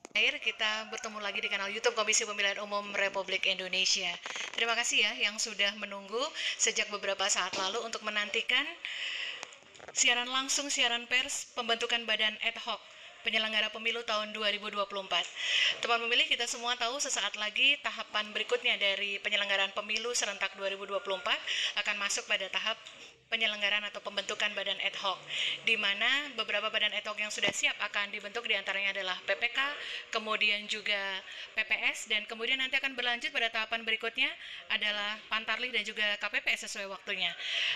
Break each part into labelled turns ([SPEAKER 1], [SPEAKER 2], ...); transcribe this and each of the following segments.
[SPEAKER 1] Akhir kita bertemu lagi di kanal YouTube Komisi Pemilihan Umum Republik Indonesia. Terima kasih ya yang sudah menunggu sejak beberapa saat lalu untuk menantikan siaran langsung siaran pers pembentukan badan ad hoc penyelenggara pemilu tahun 2024. Teman pemilih, kita semua tahu sesaat lagi tahapan berikutnya dari penyelenggaraan pemilu serentak 2024 akan masuk pada tahap penyelenggaraan atau pembentukan badan ad hoc, di mana beberapa badan ad hoc yang sudah siap akan dibentuk, diantaranya adalah PPK, kemudian juga PPS, dan kemudian nanti akan berlanjut pada tahapan berikutnya adalah Pantarlih dan juga KPPS sesuai waktunya.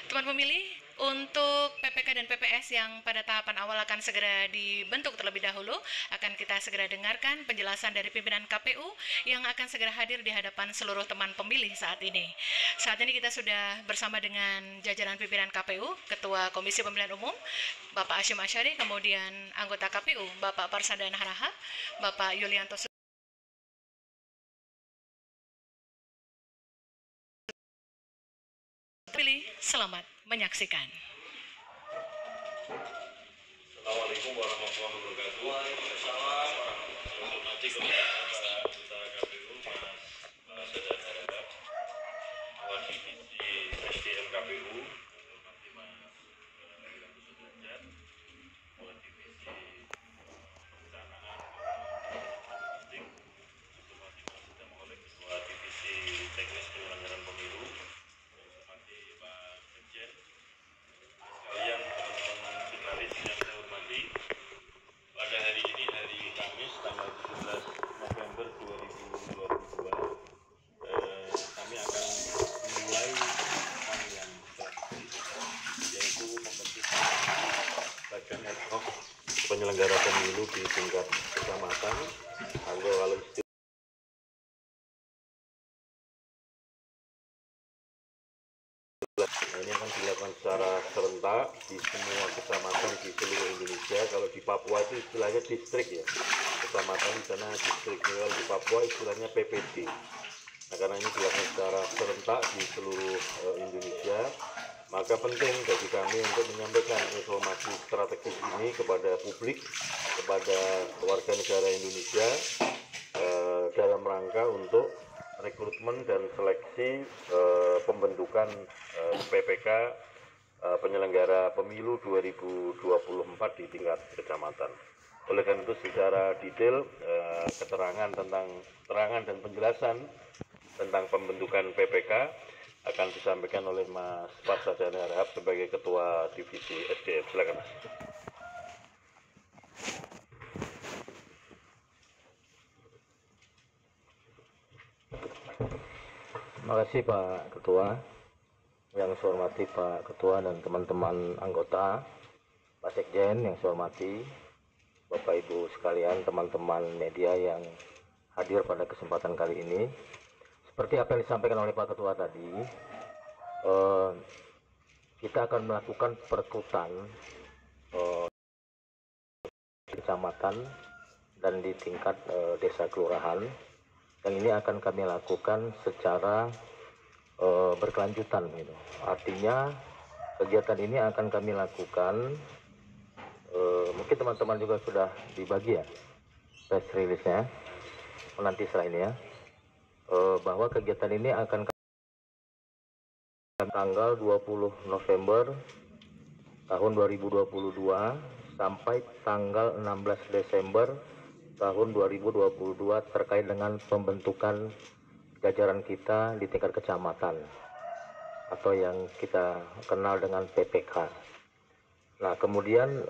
[SPEAKER 1] Teman pemilih, untuk PPK dan PPS yang pada tahapan awal akan segera dibentuk terlebih dahulu, akan kita segera dengarkan penjelasan dari pimpinan KPU yang akan segera hadir di hadapan seluruh teman pemilih saat ini. Saat ini kita sudah bersama dengan jajaran pimpinan KPU, Ketua Komisi Pemilihan Umum, Bapak Hashim Asyari, kemudian anggota KPU, Bapak Parsadana Harahap, Bapak Yulianto Pilih. Selamat menyaksikan.
[SPEAKER 2] Assalamualaikum warahmatullahi wabarakatuh. Waalaikumsalam warahmatullahi wabarakatuh. Anggota KPU Mas Sadar Harahap, Ketua Divisi SDM KPU, hormati Mas Wiranto Sudrajat, Ketua Divisi Perencanaan Politik, hormati Mas Sedang oleh Ketua Divisi Teknis Penyelenggaraan Pemilu, hormati Pak Sekjen, sekalian teman-teman jurnalis yang saya hormati. Pada hari ini, hari Kamis tanggal 17 November 2022, kami akan memulai tahapan yang strategis, yaitu pembentukan badan ad hoc penyelenggara pemilu di tingkat kecamatan. Kalau ini akan dilakukan secara serentak di semua kecamatan di seluruh Indonesia. Kalau di Papua itu istilahnya distrik ya, kecamatan di sana distrik. Kalau di Papua istilahnya PPD. Nah, karena ini dilakukan secara serentak di seluruh Indonesia, maka penting bagi kami untuk menyampaikan informasi strategis ini kepada publik, kepada warga negara Indonesia, dalam rangka untuk rekrutmen dan seleksi pembentukan PPK penyelenggara pemilu 2024 di tingkat kecamatan. Oleh karena itu secara detail keterangan dan penjelasan tentang pembentukan PPK akan disampaikan oleh Mas Parsadana Harahap sebagai Ketua Divisi SDM. Silakan Mas. Terima kasih Pak Ketua. Yang saya hormati Pak Ketua dan teman-teman anggota, Pak Sekjen yang saya hormati, Bapak Ibu sekalian, teman-teman media yang hadir pada kesempatan kali ini. Seperti apa yang disampaikan oleh Pak Ketua tadi, kita akan melakukan perekrutan kecamatan dan di tingkat desa kelurahan, dan ini akan kami lakukan secara berkelanjutan gitu. Artinya kegiatan ini akan kami lakukan, mungkin teman-teman juga sudah dibagi ya press release-nya nanti setelah ini ya, bahwa kegiatan ini akan tanggal 20 November tahun 2022 sampai tanggal 16 Desember tahun 2022 terkait dengan pembentukan jajaran kita di tingkat kecamatan atau yang kita kenal dengan PPK. Nah, kemudian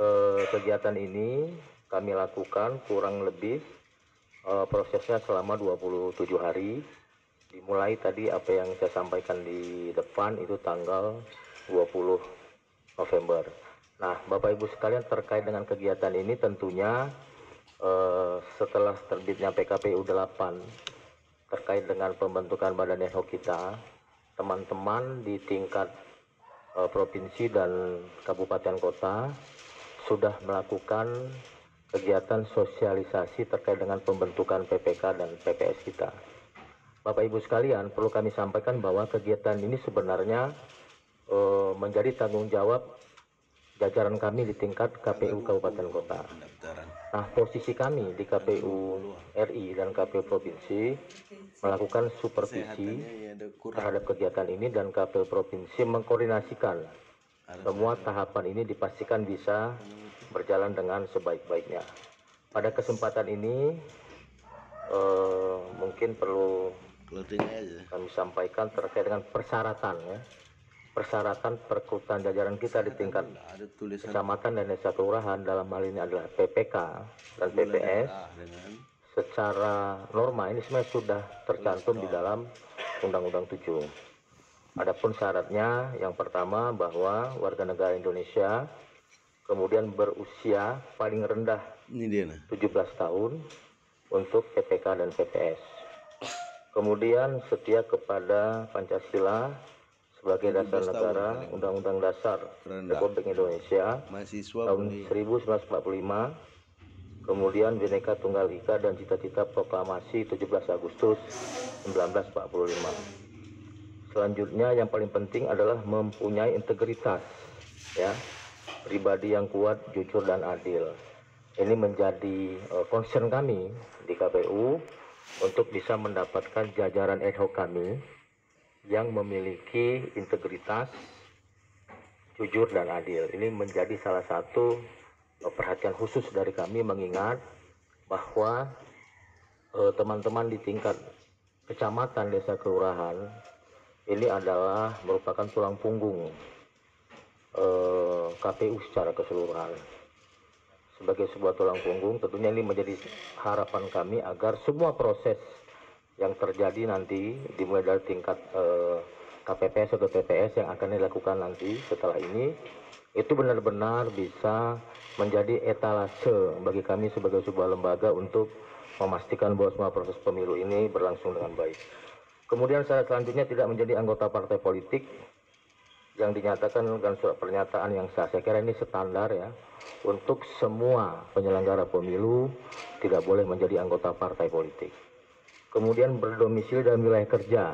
[SPEAKER 2] kegiatan ini kami lakukan kurang lebih prosesnya selama 27 hari. Dimulai tadi apa yang saya sampaikan di depan itu tanggal 20 November. Nah, Bapak Ibu sekalian, terkait dengan kegiatan ini tentunya setelah terbitnya PKPU 8 terkait dengan pembentukan badan ad hoc kita, teman-teman di tingkat provinsi dan kabupaten kota sudah melakukan kegiatan sosialisasi terkait dengan pembentukan PPK dan PPS kita. Bapak Ibu sekalian, perlu kami sampaikan bahwa kegiatan ini sebenarnya menjadi tanggung jawab jajaran kami di tingkat KPU Kabupaten Kota. Nah, posisi kami di KPU RI dan KPU Provinsi melakukan supervisi terhadap kegiatan ini, dan KPU Provinsi mengkoordinasikan semua tahapan ini dipastikan bisa berjalan dengan sebaik-baiknya. Pada kesempatan ini mungkin perlu kami sampaikan terkait dengan persyaratan ya. Persyaratan perekrutan jajaran kita di tingkat kecamatan dan desa kelurahan dalam hal ini adalah PPK dan PPS. Secara norma ini sebenarnya sudah tercantum di dalam Undang-Undang 7. Adapun syaratnya yang pertama bahwa warga negara Indonesia, kemudian berusia paling rendah 17 tahun untuk PPK dan PPS. Kemudian setia kepada Pancasila sebagai dasar negara, Undang-Undang Dasar Republik Indonesia tahun 1945, kemudian Bhinneka Tunggal Ika dan cita-cita proklamasi 17 Agustus 1945. Selanjutnya yang paling penting adalah mempunyai integritas, ya, pribadi yang kuat, jujur dan adil. Ini menjadi concern kami di KPU untuk bisa mendapatkan jajaran ad hoc kami yang memiliki integritas, jujur dan adil. Ini menjadi salah satu perhatian khusus dari kami, mengingat bahwa teman-teman di tingkat kecamatan, desa, kelurahan ini adalah merupakan tulang punggung KPU secara keseluruhan. Sebagai sebuah tulang punggung, tentunya ini menjadi harapan kami agar semua proses yang terjadi nanti dimulai dari tingkat KPPS atau TPS yang akan dilakukan nanti setelah ini, itu benar-benar bisa menjadi etalase bagi kami sebagai sebuah lembaga untuk memastikan bahwa semua proses pemilu ini berlangsung dengan baik. Kemudian syarat selanjutnya tidak menjadi anggota partai politik yang dinyatakan dengan surat pernyataan yang sah. Saya kira ini standar ya, untuk semua penyelenggara pemilu tidak boleh menjadi anggota partai politik. Kemudian berdomisili dalam wilayah kerja